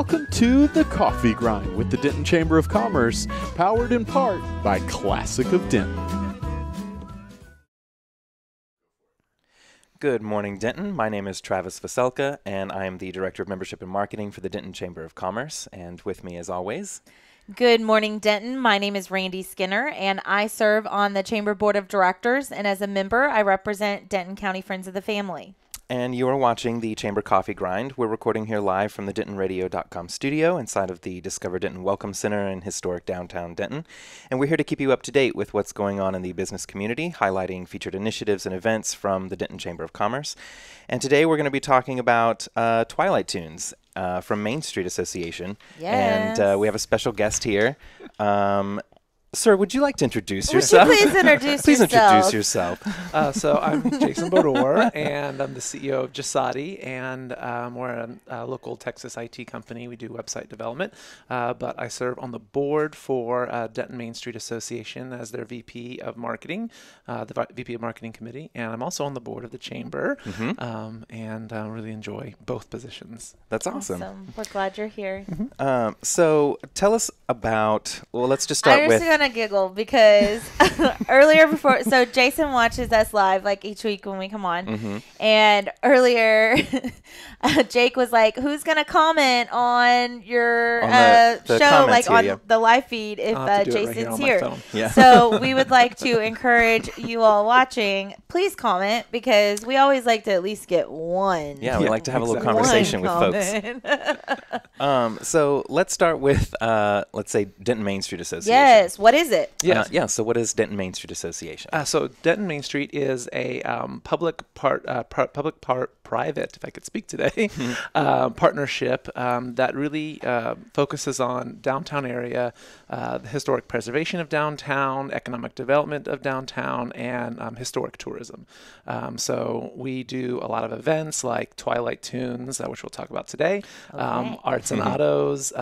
Welcome to The Coffee Grind with the Denton Chamber of Commerce, powered in part by Classic of Denton. Good morning, Denton. My name is Travis Veselka, and I am the Director of Membership and Marketing for the Denton Chamber of Commerce. And with me, as always... Good morning, Denton. My name is Randy Skinner, and I serve on the Chamber Board of Directors, and as a member, I represent Denton County Friends of the Family. And you are watching the Chamber Coffee Grind. We're recording here live from the DentonRadio.com studio inside of the Discover Denton Welcome Center in historic downtown Denton. And we're here to keep you up to date with what's going on in the business community, highlighting featured initiatives and events from the Denton Chamber of Commerce. And today we're going to be talking about Twilight tunes from Main Street Association. Yes. And we have a special guest here. Sir, would you like to introduce yourself? Would you please introduce Please yourself? Introduce yourself. So I'm Jason Bodor, and I'm the CEO of Jasati, and we're a local Texas IT company. We do website development, but I serve on the board for Denton Main Street Association as their VP of Marketing, the VP of Marketing Committee, and I'm also on the board of the Chamber, and really enjoy both positions. That's awesome. We're glad you're here. So tell us about, well, let's just start with... I'm gonna giggle because earlier before, so Jason watches us live like each week when we come on, and earlier Jake was like, "Who's gonna comment on your the show, like here, on the live feed if Jason's here?" Yeah. So we would like to encourage you all watching, please comment, because we always like to at least get one. Yeah, we like to have a little conversation with folks. So let's start with, let's say, Denton Main Street Association. Yes. What is it? Yes. So what is Denton Main Street Association? So Denton Main Street is a public-private, if I could speak today, partnership that really focuses on downtown area, the historic preservation of downtown, economic development of downtown, and historic tourism. So we do a lot of events like Twilight Tunes, which we'll talk about today, Arts and Autos.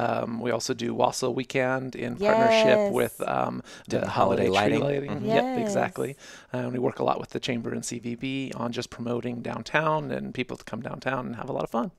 We also do Wassail Weekend in partnership with the holiday lighting. Yep, exactly. We work a lot with the Chamber and CVB on just promoting downtown and people to come downtown and have a lot of fun.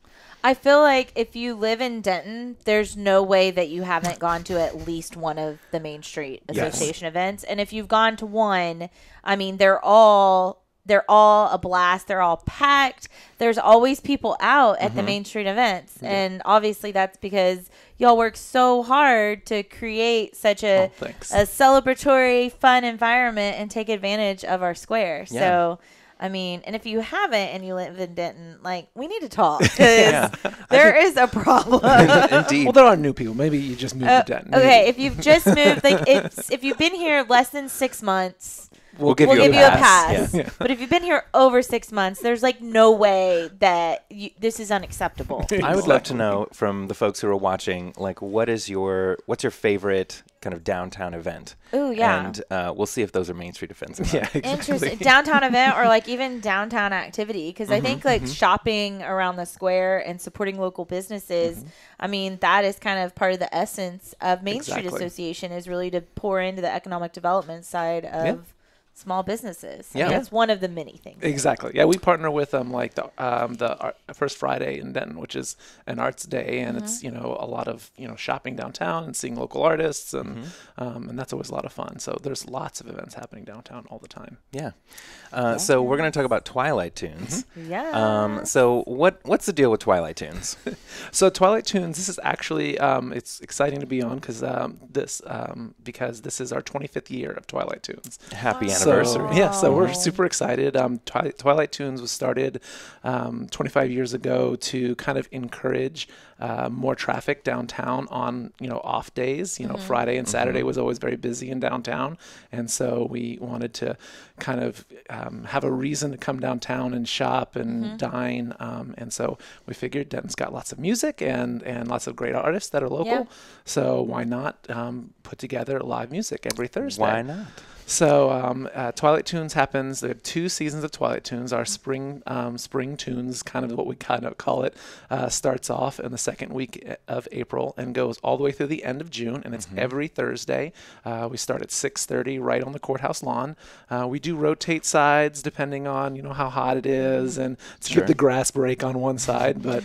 I feel like if you live in Denton, there's no way that you haven't gone to at least one of the Main Street Association events. And if you've gone to one, I mean, they're all a blast. They're all packed. There's always people out at the Main Street events. And obviously that's because y'all work so hard to create such a celebratory, fun environment and take advantage of our square. Yeah. So, I mean, and if you haven't and you live in Denton, like, we need to talk because there is a problem. Indeed. Well, there are new people. Maybe you just moved to Denton. Okay, if you've just moved, like, if you've been here less than 6 months, We'll give you a pass. Yeah. But if you've been here over 6 months, there's like no way that this is unacceptable. I would love to know from the folks who are watching, like, what's your favorite kind of downtown event? Oh, yeah. And we'll see if those are Main Street events. Yeah, exactly. Interesting. Downtown event or like even downtown activity. Because I think like shopping around the square and supporting local businesses, I mean, that is kind of part of the essence of Main Street Association is really to pour into the economic development side of small businesses. Yeah. That's one of the many things. Exactly. Yeah, we partner with like the First Friday in Denton, which is an arts day, and it's a lot of shopping downtown and seeing local artists, and that's always a lot of fun. So there's lots of events happening downtown all the time. Yeah. So we're going to talk about Twilight Tunes. Yeah. So what's the deal with Twilight Tunes? So Twilight Tunes, this is actually it's exciting to be on because this is our 25th year of Twilight Tunes. Happy anniversary. So we're super excited. Twilight Tunes was started 25 years ago to kind of encourage more traffic downtown on off days. Friday and Saturday was always very busy in downtown, and so we wanted to kind of have a reason to come downtown and shop and dine. And so we figured Denton's got lots of music and lots of great artists that are local. So why not put together live music every Thursday? Why not? So Twilight Tunes happens. There are 2 seasons of Twilight Tunes. Our spring tunes, kind of what we kind of call it, starts off in the second week of April and goes all the way through the end of June, and it's every Thursday. We start at 6:30 right on the courthouse lawn. We do rotate sides depending on how hot it is and to give the grass break on one side, but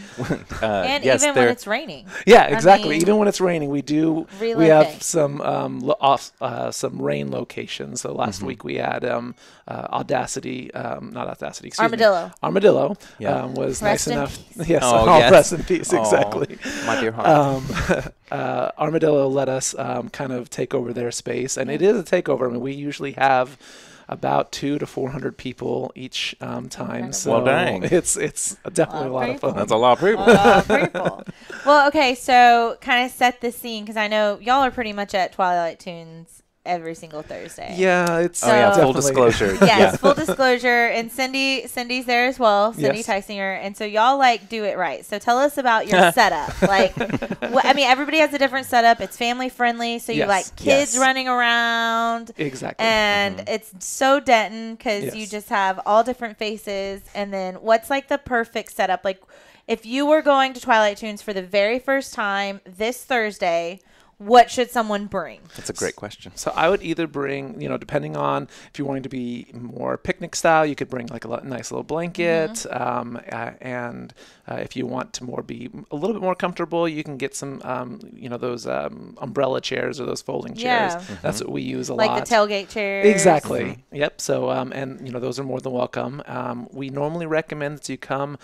and even when it's raining. Yeah, exactly. Even when it's raining, we have some rain locations. So last week we had Audacity, not Audacity, excuse me. Armadillo was nice enough. Yes, rest in peace, exactly. My dear heart. Armadillo let us kind of take over their space, and it is a takeover. I mean, we usually have about 200 to 400 people each time. So well, dang. It's definitely a lot of fun. That's a lot of people. Well, okay, so kind of set the scene, because I know y'all are pretty much at Twilight Tunes every single Thursday. Yeah, it's full disclosure. Yes, full disclosure. And Cindy's there as well. Cindy Tysinger. And so y'all do it right. So tell us about your setup. I mean, everybody has a different setup. It's family friendly. So you kids running around. Exactly. And it's so Denton because you just have all different faces. And then what's the perfect setup? If you were going to Twilight Tunes for the very first time this Thursday, what should someone bring? That's a great question. So I would either bring, depending on if you're wanting to be more picnic style, you could bring a nice little blanket. And if you want to be a little bit more comfortable, you can get some, those umbrella chairs or those folding chairs. That's what we use a lot. Like the tailgate chairs. Exactly. Yep. So, and those are more than welcome. We normally recommend that you come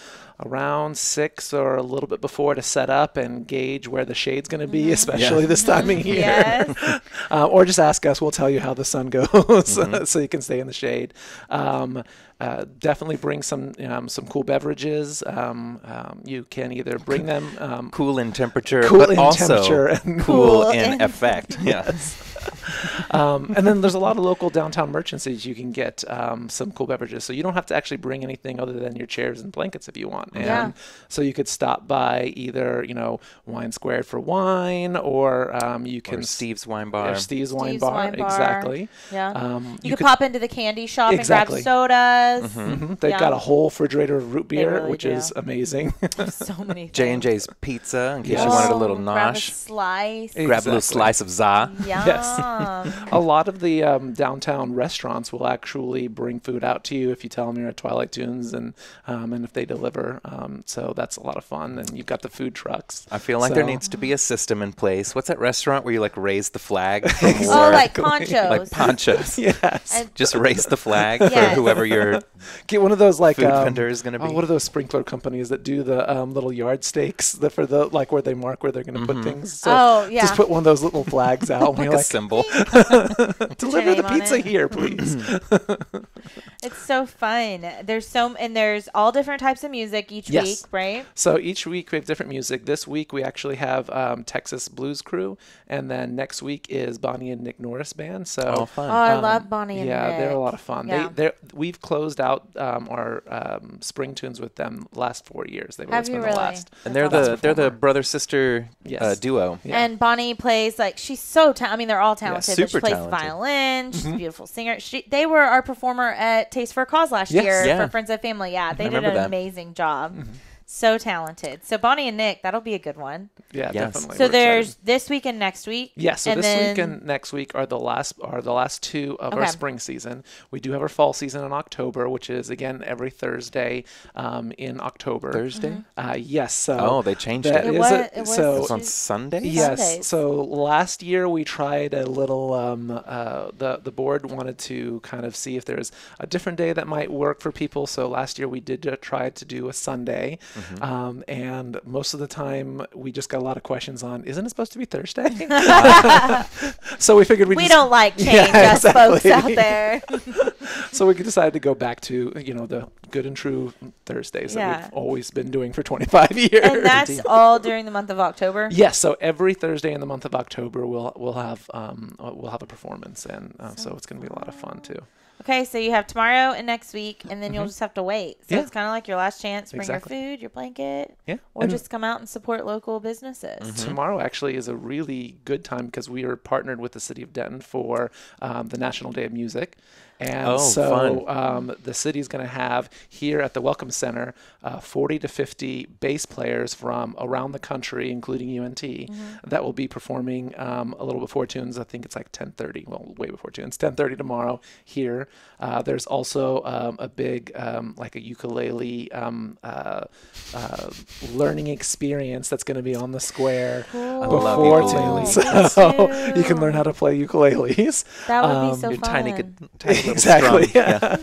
around 6 or a little bit before to set up and gauge where the shade's going to be, especially this time of year. Yes. Or just ask us. We'll tell you how the sun goes so you can stay in the shade. Definitely bring some cool beverages. You can either bring them cool in temperature, cool but in also temperature and cool in effect. Yes. And then there's a lot of local downtown merchants that you can get some cool beverages. So you don't have to actually bring anything other than your chairs and blankets if you want. And so you could stop by either, Wine Squared for wine, or you can... Or Steve's Wine Bar. Steve's Wine Bar, exactly. Yeah. You could pop into the candy shop and grab sodas. They've got a whole refrigerator of root beer, which is amazing. So many things. J&J's Pizza, in case you wanted a little nosh. Grab a slice. Grab a little slice of za. Yes. A lot of the downtown restaurants will actually bring food out to you if you tell them you're at Twilight Tunes, and if they deliver. So that's a lot of fun. And you've got the food trucks. I feel like there needs to be a system in place. What's that restaurant where you raise the flag? Like ponchos. Like ponchos. Yes. And just raise the flag for whoever your get one of those food vendor is going to be. What are those sprinkler companies that do the little yard stakes for the where they mark where they're going to put things? So just put one of those little flags out. like a symbol. Deliver the pizza here, please. It's so fun. There's all different types of music each week, right? So each week we have different music. This week we actually have Texas Blues Crew, and then next week is Bonnie and Nick Norris Band. So fun. I love Bonnie and Nick. Yeah, they're a lot of fun. Yeah. We've closed out our spring tunes with them the last 4 years. They've always been really? the last. And they're the brother sister duo. Yeah. And Bonnie plays she's so talented. I mean, they're all talented. Super she plays talented. Violin. She's a beautiful singer. They were our performer at Taste for a Cause last year for Friends of Family. Yeah, they did an amazing job. So talented. So Bonnie and Nick, that'll be a good one. Yeah, definitely. So there's this week and next week. Yeah, so this week and next week are the last 2 of our spring season. We do have our fall season in October, which is again every Thursday in October. Thursday? Yes. So they changed it. It was on Sundays? Yes. Sundays. So last year we tried a little. The board wanted to kind of see if there's a different day that might work for people. So last year we did try to do a Sunday. And most of the time we just got a lot of questions on, isn't it supposed to be Thursday? So we figured we don't like change us folks out there. So we decided to go back to, the good and true Thursdays Yeah. that we've always been doing for 25 years. And that's all during the month of October? Yes, so every Thursday in the month of October we'll have a performance, and so it's going to be a lot of fun too. Okay, so you have tomorrow and next week, and then you'll just have to wait. So Yeah. it's kind of like your last chance. Bring Exactly. your food, your blanket, Yeah. or And just come out and support local businesses. tomorrow actually is a really good time because we are partnered with the City of Denton for the National Day of Music. And the city is going to have here at the Welcome Center 40 to 50 bass players from around the country, including UNT, that will be performing a little before tunes. I think it's like 10:30. Well, way before tunes. 10:30 tomorrow here. There's also a big like a ukulele learning experience that's going to be on the square before tunes. So you can learn how to play ukuleles. That would be so Your fun. tiny little Exactly. strum. Yeah.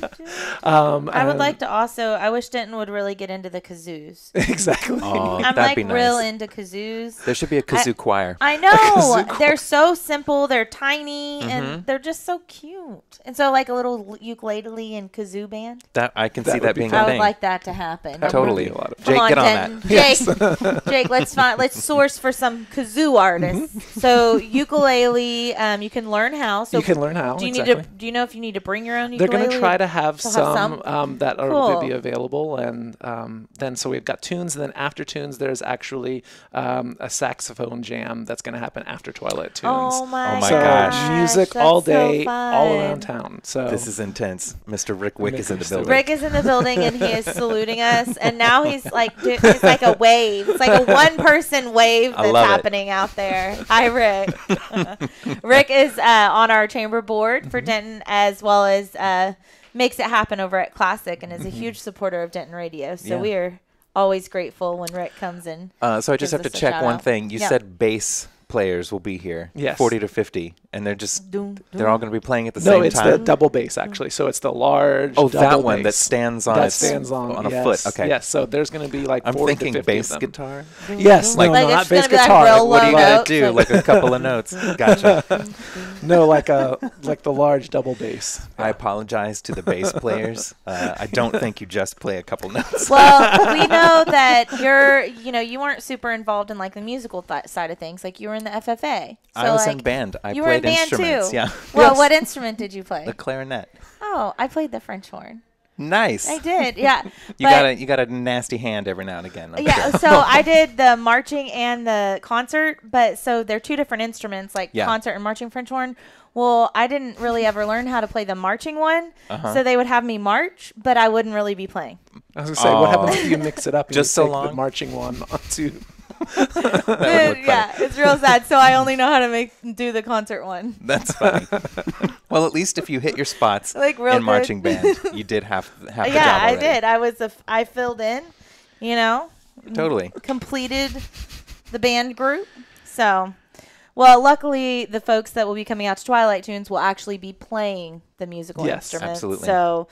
I would like to also, I wish Denton would really get into the kazoos. Exactly. Oh, I'm that'd like be nice. real into kazoos. There should be a kazoo choir. I know. They're so simple. They're tiny and they're just so cute. And so like a little ukulele and kazoo band. That I can see would that be being fun. a I would thing. like that to happen. Totally. a lot of Jake, Come on, get on Denton. that. Jake, let's source for some kazoo artists. So ukulele, you can learn how. So You can learn how. do you exactly. need to? Do you know if you need to bring your own They're ukulele? going to try to have They'll have some that are Cool. will be available, and then so we've got tunes, and then after tunes, there's actually a saxophone jam that's going to happen after Twilight tunes. Oh my, my so gosh. music that's all so day, fun. all around town. So This is intense. Mr. Rick Wick is in the Mr. building. Rick is in the building and he is saluting us, and now he's like it's like a wave. It's like a one-person wave I that's love it. happening out there. Hi, Rick. Rick is on our chamber board for Denton, as well as makes it happen over at Classic, and is a huge supporter of Denton Radio. So Yeah. we are always grateful when Rick comes in. So I just gives have to us a check shout one out. thing. You Yeah. said bass players will be here. Yes. 40 to 50. And they're just, Doom, they're all going to be playing at the no, same it's time? the double bass actually. So it's the large. Oh, double that one that bass. stands on That its stands on a yes, foot. Okay. Yes. So there's going to be like I'm 40 to thinking 50 bass of them. guitar. Yes. Like- no, Like not it's bass gonna be like guitar. real What are you low going notes, to do? Like a couple of notes. Gotcha. No, like the large double bass. I apologize to the bass players. I don't think you just play a couple notes. Well, we know that you weren't super involved in like the musical side of things. Like you were in the FFA. So I was like, in band. I you were in played band instruments. too. Yeah. Well, Yes. what instrument did you play? The clarinet. Oh, I played the French horn. Nice. I did, yeah. You got a nasty hand every now and again. I'm Yeah, sure. so I did the marching and the concert, but so they're two different instruments, like Yeah. concert and marching French horn. Well, I didn't really ever learn how to play the marching one, so they would have me march, but I wouldn't really be playing. I was going to say, what happens if you mix it up and Just you so take the long? marching one onto... That would look funny. Yeah, it's real sad. So I only know how to do the concert one. That's funny. Well, at least if you hit your spots Like real in good. marching band, you did have the job Yeah, I already. did. I filled in, Totally. completed the band group. So, well, luckily the folks that will be coming out to Twilight Tunes will actually be playing the musical Yes, instruments. absolutely. So,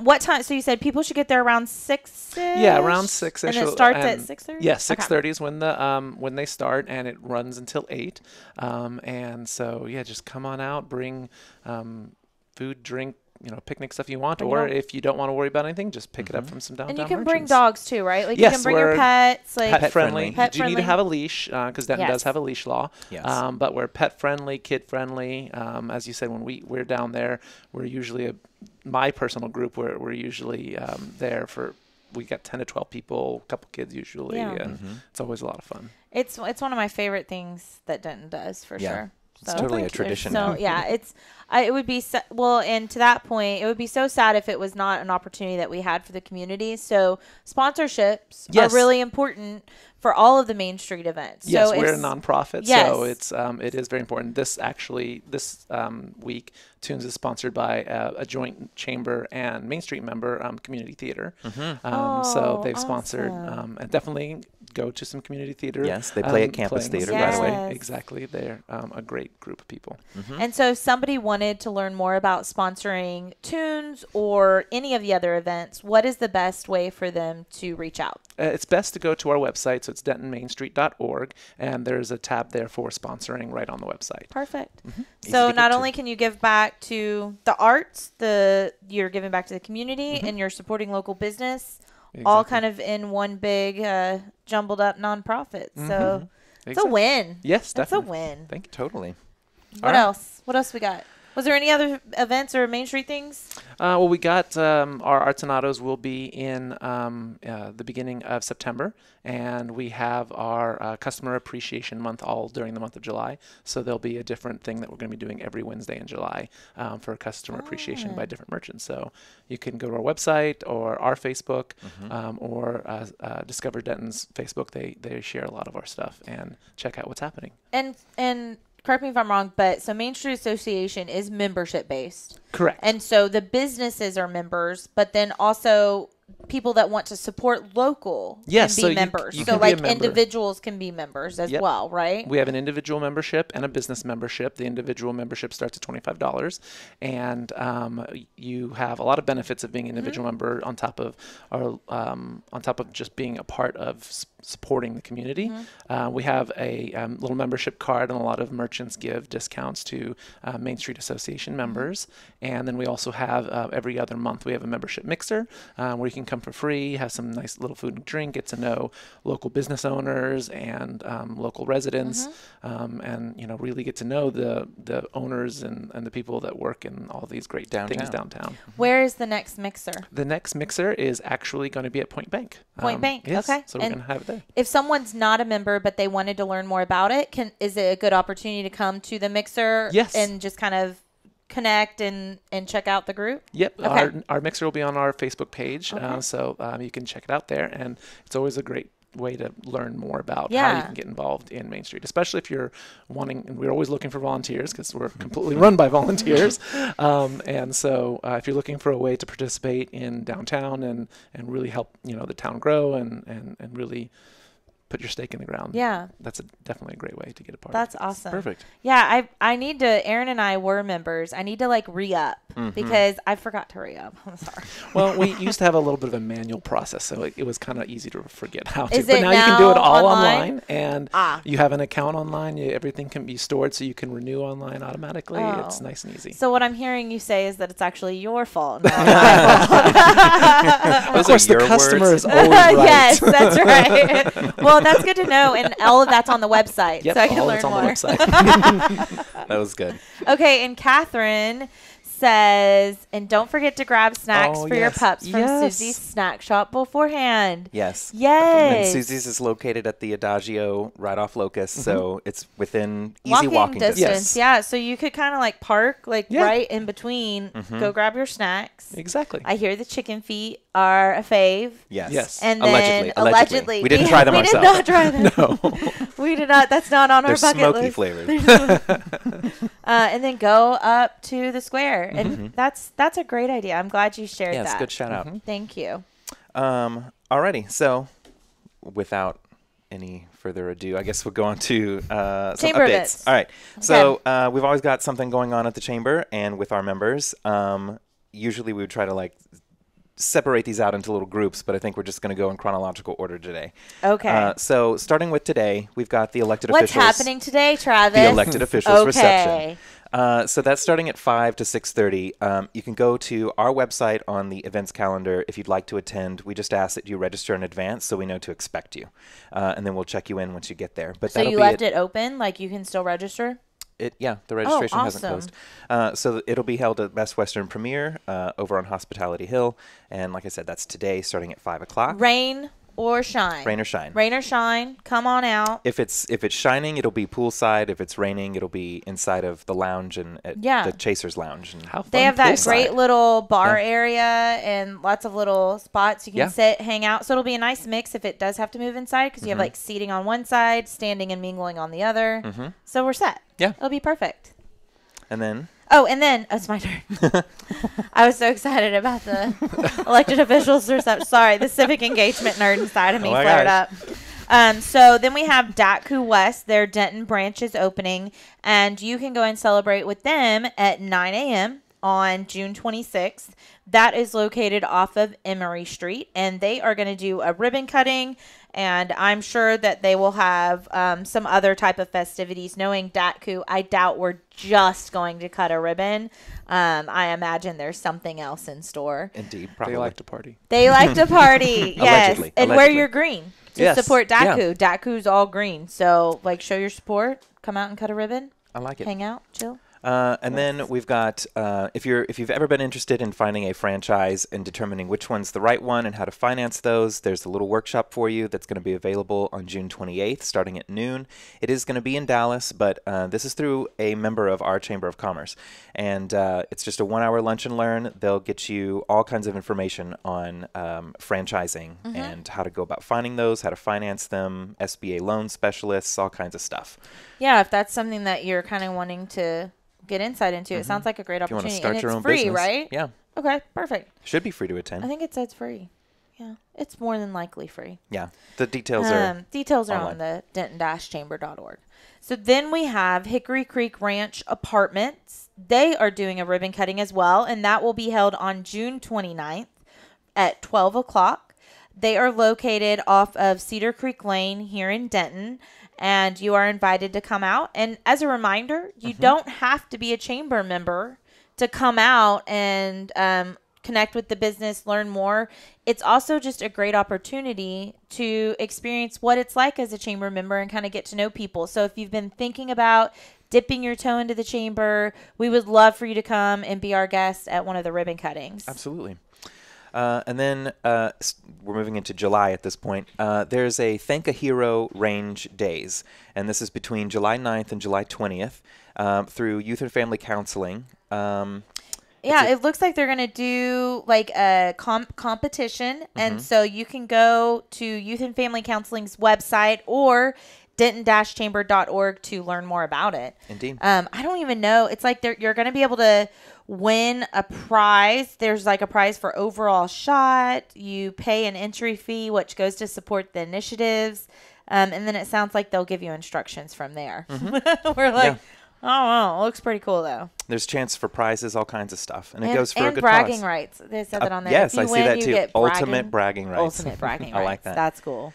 what time? So you said people should get there around 6. Yeah, around 6. And it starts at 6:30. Yes, 6:30 is when they start, and it runs until 8. And so just come on out, bring food, drink, picnic stuff you want, Bring it or on. if you don't want to worry about anything, just pick it up from some downtown And you can bring merchants. dogs too, right? Like Yes, you can bring your we're pets. Like Pet friendly. Pet You do need to friendly. have a leash because Denton Yes. does have a leash law. Yes. But we're pet friendly, kid friendly. As you said, when we're down there, we're usually my personal group. We're usually there for. We got 10 to 12 people, a couple kids usually, Yeah. and it's always a lot of fun. It's one of my favorite things that Denton does for Yeah. sure. It's totally a tradition now. So yeah, it would be and to that point, it would be so sad if it was not an opportunity that we had for the community. So sponsorships Yes. are really important for all of the Main Street events. Yes, so we're a it's- nonprofit, Yes. so it is very important. This week, Tunes is sponsored by a joint chamber and Main Street member, Community Theater. So they've sponsored, awesome. and definitely go to some community theater. Yes, they play at Campus playing Theater, by the way. Yes. Exactly. They're a great group of people. And so if somebody wanted to learn more about sponsoring Tunes or any of the other events, what is the best way for them to reach out? It's best to go to our website, so it's dentonmainstreet.org, and there's a tab there for sponsoring right on the website. Perfect. Easy So to get not to. only can you give back to the arts, you're giving back to the community, and you're supporting local business, all Exactly. kind of in one big jumbled up nonprofit. So it's a Exactly. win. Yes, That's a definitely. win. Thank you. Totally. What else? What else we got? Was there any other events or Main Street things? Well, we got our Arts and Autos will be in the beginning of September, and we have our Customer Appreciation Month all during the month of July. So there'll be a different thing that we're going to be doing every Wednesday in July for customer appreciation by different merchants. So you can go to our website or our Facebook or Discover Denton's Facebook. They share a lot of our stuff and check out what's happening. And correct me if I'm wrong, but so Main Street Association is membership based. Correct. And so the businesses are members, but then also people that want to support local Yes, can be so you members. can So be a like member. individuals can be members as Yep. well, right? We have an individual membership and a business membership. The individual membership starts at $25, and you have a lot of benefits of being an individual member on top of just being a part of supporting the community. We have a little membership card, and a lot of merchants give discounts to Main Street Association members. And then we also have every other month we have a membership mixer where you can come for free, have some nice little food and drink, get to know local business owners and local residents, and really get to know the owners and the people that work in all these great things downtown. Where is the next mixer? The next mixer is actually going to be at Point Bank. Point Bank, yes, okay. So we're And going to have it there. If someone's not a member but they wanted to learn more about it, is it a good opportunity to come to the mixer Yes. and just kind of connect and check out the group? Yep. Okay. Our mixer will be on our Facebook page, Okay. so you can check it out there, and it's always a great way to learn more about how you can get involved in Main Street, especially if you're wanting, and we're always looking for volunteers because we're completely run by volunteers. And so if you're looking for a way to participate in downtown and really help, the town grow and really put your stake in the ground. Yeah. That's definitely a great way to get a part That's of it. awesome. Perfect. Yeah, I need to, Aaron and I were members. I need to re-up because I forgot to re-up. I'm sorry. Well, we used to have a little bit of a manual process, so it was kind of easy to forget how to. Is But it now you can do it now all online? and you have an account online. Everything can be stored, so you can renew online automatically. Oh. It's nice and easy. So what I'm hearing you say is that it's actually your fault. Not my fault. Of course, the your customer words. is always right. Yes, that's right. Well, that's good to know, and all of that's on the website, Yep, so I can all learn that's on more. the website. That was good. Okay, and Catherine says, and don't forget to grab snacks Oh, for your yes. pups from Yes. Susie's Snack Shop beforehand. Yes. Yes. And Susie's is located at the Adagio right off Locust, so it's within easy walking distance. distance. Yes. Yeah, so you could kind of park Yeah. right in between, go grab your snacks. Exactly. I hear the chicken feet are a fave. Yes. Yes. And then allegedly We didn't try them we ourselves. did not try them. No. We did not. That's not on They're our bucket smoky list. flavored. And then go up to the square, and that's a great idea. I'm glad you shared Yeah, it's that. a good shout out. Thank you. Alrighty, so without any further ado, I guess we'll go on to some Chamber updates. events. All right, so we've always got something going on at the chamber and with our members. Usually we would try to separate these out into little groups, but I think we're just going to go in chronological order today. Okay. So starting with today, we've got the elected What's officials. happening today, Travis? The elected officials reception. Okay. So that's starting at 5 to 6:30. You can go to our website on the events calendar if you'd like to attend. We just ask that you register in advance so we know to expect you, and then we'll check you in once you get there. But So that'll you be left it open, you can still register? Yeah, the registration hasn't awesome. closed. So it'll be held at Best Western Premier over on Hospitality Hill, and like I said, that's today starting at 5 o'clock. Rain or shine? Rain or shine. Rain or shine. Come on out. If it's shining, it'll be poolside. If it's raining, it'll be inside of the lounge and at the Chasers Lounge. And How fun. They have that poolside. great little bar area and lots of little spots you can Yeah. sit, hang out. So it'll be a nice mix if it does have to move inside because you have seating on one side, standing and mingling on the other. So we're set. Yeah. It'll be perfect. And then Oh, and then it's my turn. I was so excited about the elected officials or something. Sorry, the civic engagement nerd inside of me Oh my flared gosh. up. So then we have Datku West. Their Denton branch is opening, and you can go and celebrate with them at 9 a.m. on June 26th. That is located off of Emery Street, and they are going to do a ribbon cutting, and I'm sure that they will have some other type of festivities. Knowing Datku, I doubt we're just going to cut a ribbon. I imagine there's something else in store. Indeed, probably. They like to party. They like to party, yes. Allegedly. And wear your green to Yes. support Datku. Yeah. Datku's all green. So, like, show your support. Come out and cut a ribbon. I like it. Hang out. Chill. And then we've got if you've ever been interested in finding a franchise and determining which one's the right one and how to finance those, there's a little workshop for you that's going to be available on June 28th, starting at noon. It is going to be in Dallas, but this is through a member of our Chamber of Commerce, and it's just a 1-hour lunch and learn. They'll get you all kinds of information on franchising and how to go about finding those, how to finance them, SBA loan specialists, all kinds of stuff. Yeah, if that's something that you're kind of wanting to get insight into, it sounds like a great If you want to opportunity. start And your it's own free, business, right? Yeah, Okay, perfect. should be free to attend. I think it says free. Yeah, it's more than likely free. Yeah, the details are Details are online. on the denton-chamber.org. So then we have Hickory Creek Ranch Apartments. They are doing a ribbon cutting as well, and that will be held on June 29th at 12 o'clock. They are located off of Cedar Creek Lane here in Denton, and you are invited to come out. And as a reminder, you don't have to be a chamber member to come out and connect with the business, learn more. It's also just a great opportunity to experience what it's like as a chamber member and kind of get to know people. So if you've been thinking about dipping your toe into the chamber, we would love for you to come and be our guest at one of the ribbon cuttings. Absolutely. And then we're moving into July at this point. There's a Thank a Hero Range Days, and this is between July 9th and July 20th through Youth and Family Counseling. Yeah, it looks like they're going to do like a competition. And so you can go to Youth and Family Counseling's website or denton-chamber.org to learn more about it. Indeed. I don't even know. It's like you're going to be able to win a prize. There's like a prize for overall shot. You pay an entry fee, which goes to support the initiatives. And then it sounds like they'll give you instructions from there. We're like, oh, wow, it looks pretty cool, though. There's chance for prizes, all kinds of stuff. And it goes for a good bragging cause. rights. They said that on there. Yes, If you I see win, that you too. get Ultimate bragging rights. Ultimate bragging rights. I like that. That's cool.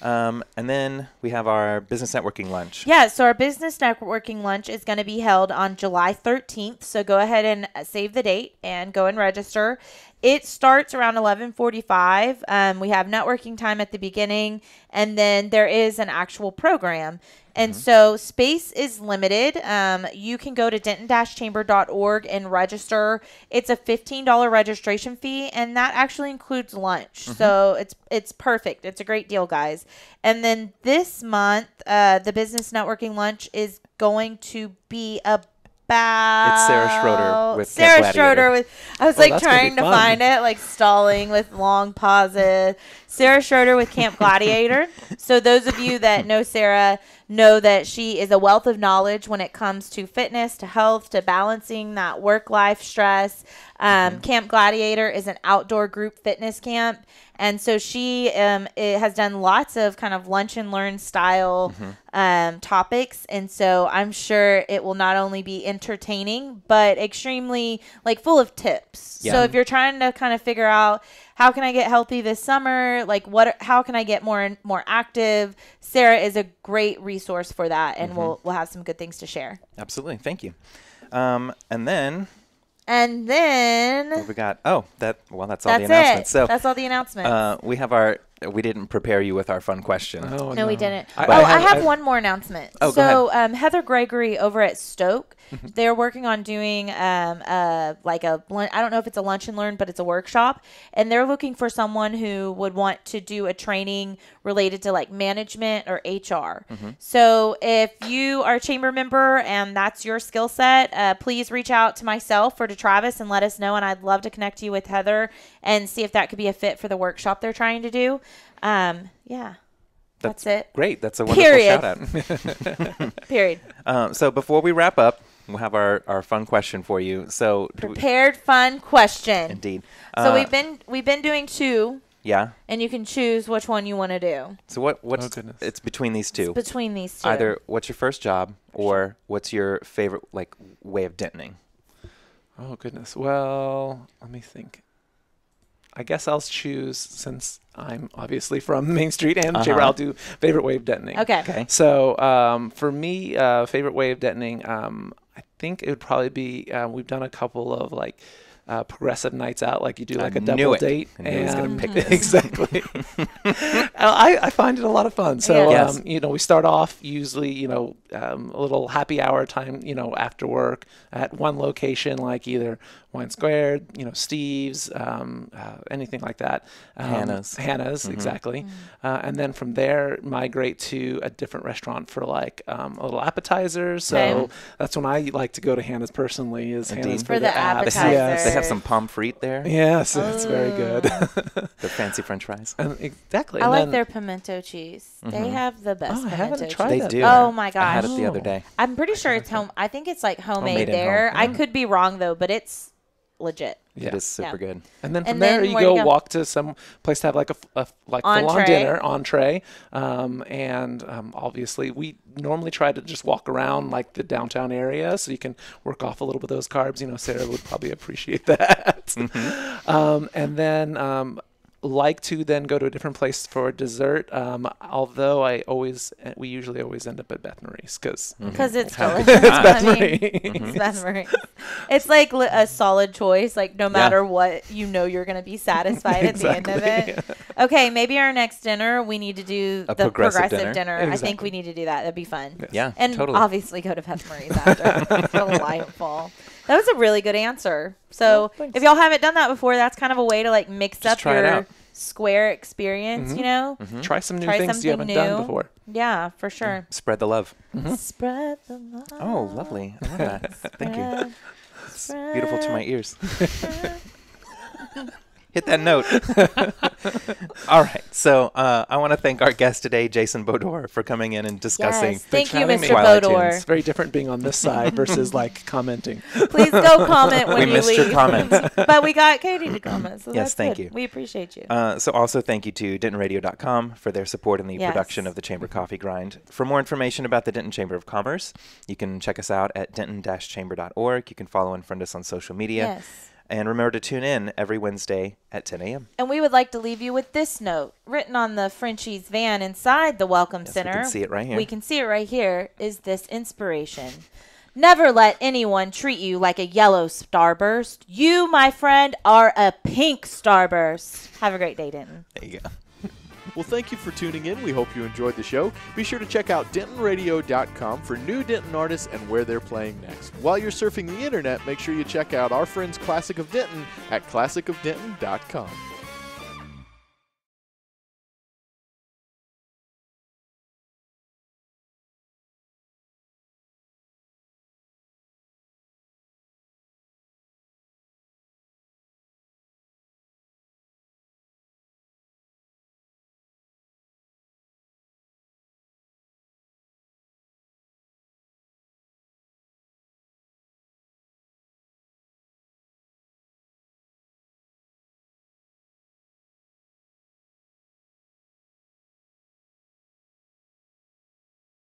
And then we have our business networking lunch. Yeah, so our business networking lunch is going to be held on July 13th. So go ahead and save the date and go and register. It starts around 11:45. We have networking time at the beginning, and then there is an actual program. And so space is limited. You can go to denton-chamber.org and register. It's a $15 registration fee, and that actually includes lunch. So it's perfect. It's a great deal, guys. And then this month, the business networking lunch is going to be about... It's Sarah Schroeder with Sarah Camp Schroeder Gladiator. with... I was that's gonna trying be to fun. find it, like stalling with long pauses. Sarah Schroeder with Camp Gladiator. So those of you that know Sarah know that she is a wealth of knowledge when it comes to fitness, to health, to balancing that work-life stress. Camp Gladiator is an outdoor group fitness camp. And so she has done lots of kind of lunch and learn style topics. And so I'm sure it will not only be entertaining, but extremely like full of tips. Yeah. So if you're trying to kind of figure out how can I get healthy this summer, like how can I get more active, Sarah is a great resource for that. And we'll have some good things to share. Absolutely. Thank you. And then And then what we got? Oh, that's all that's the announcements. it. So That's all the announcements. we have we didn't prepare you with our fun question. Oh, No, we didn't. I- I I have have- one more announcement. Oh, go so Heather Gregory over at Stoke, they're working on doing like a I don't know if it's a lunch and learn, but it's a workshop, and they're looking for someone who would want to do a training related to like management or HR. So if you are a chamber member and that's your skill set, please reach out to myself or to Travis and let us know, and I'd love to connect you with Heather and see if that could be a fit for the workshop they're trying to do. Yeah. That's it. Great. That's a wonderful Period. shout out. Period. So before we wrap up, we'll have our fun question for you. So Prepared fun question. indeed. So we've been doing two Yeah. And you can choose which one you want to do. So what's Oh, goodness. it's between these two. It's between these two. Either what's your first job or what's your favorite like way of denting? Oh, goodness. Well, let me think. I guess I'll choose, since I'm obviously from Main Street and Chamber, I'll do favorite way of detonating. Okay. So for me, favorite way of detonating, I think it would probably be, we've done a couple of like progressive nights out, like you do like a double date. I knew he was going to pick this. Exactly. I find it a lot of fun. So, Yes. we start off usually, a little happy hour time, after work at one location, like either Wine Squared, Steve's, anything like that. Hannah's. Exactly. And then from there, migrate to a different restaurant for like a little appetizer. So Okay. that's when I like to go to Hannah's personally, is Indeed. Hannah's For the apps. appetizer. Yes. They have some pommes frites there. Yes, it's very good. The fancy French fries. Exactly. I And like then- their pimento cheese. They have the best Oh, I pimento haven't cheese. tried They that do. before. Oh my I had gosh. it the other day. I'm pretty sure it's home. I think it's like homemade Homemade at there. home. I could be wrong though, but it's legit. Yeah. It is super good. And then from And there, then you where do go you go? walk to some place to have like a full-on Entree. dinner, entree. Obviously, we normally try to just walk around like the downtown area so you can work off a little bit of those carbs. Sarah would probably appreciate that. And then like to then go to a different place for dessert. Although we usually always end up at Beth Marie's because Because it's Have a delicious. good time. I mean, Marie. it's Beth Marie. It's like a solid choice. Like no matter what, you're going to be satisfied at the end of it. Okay, maybe our next dinner we need to do A the progressive progressive dinner. dinner. I think Exactly. we need to do that. That'd be fun. Yeah, And totally. obviously go to Beth Marie's after. Delightful. That was a really good answer. So thanks. if y'all haven't done that before, that's kind of a way to like mix Just up try it your out. square experience. Try some new Try things you haven't something done new. before. Yeah, for sure. Spread the love. Spread the love. Oh, lovely. I love that. Thank you. It's beautiful to my ears. Hit that note. All right. So I want to thank our guest today, Jason Bodor, for coming in and discussing. Yes. Thank you, having Mr. me. Twilight Bodor. tunes. It's very different being on this side versus like commenting. Please go comment when We you missed leave. your comments. But we got Katie to comment. So Yes, that's thank good. you. We appreciate you. So also thank you to DentonRadio.com for their support in the Yes. production of the Chamber Coffee Grind. For more information about the Denton Chamber of Commerce, you can check us out at denton-chamber.org. You can follow and friend us on social media. Yes. And remember to tune in every Wednesday at 10 a.m. And we would like to leave you with this note. Written on the Frenchie's van inside the Welcome Yes, we Center. can see it right here. We can see it right here. Is this inspiration? Never let anyone treat you like a yellow starburst. You, my friend, are a pink starburst. Have a great day, Denton. There you go. Well, thank you for tuning in. We hope you enjoyed the show. Be sure to check out DentonRadio.com for new Denton artists and where they're playing next. While you're surfing the internet, make sure you check out our friends Classic of Denton at ClassicofDenton.com.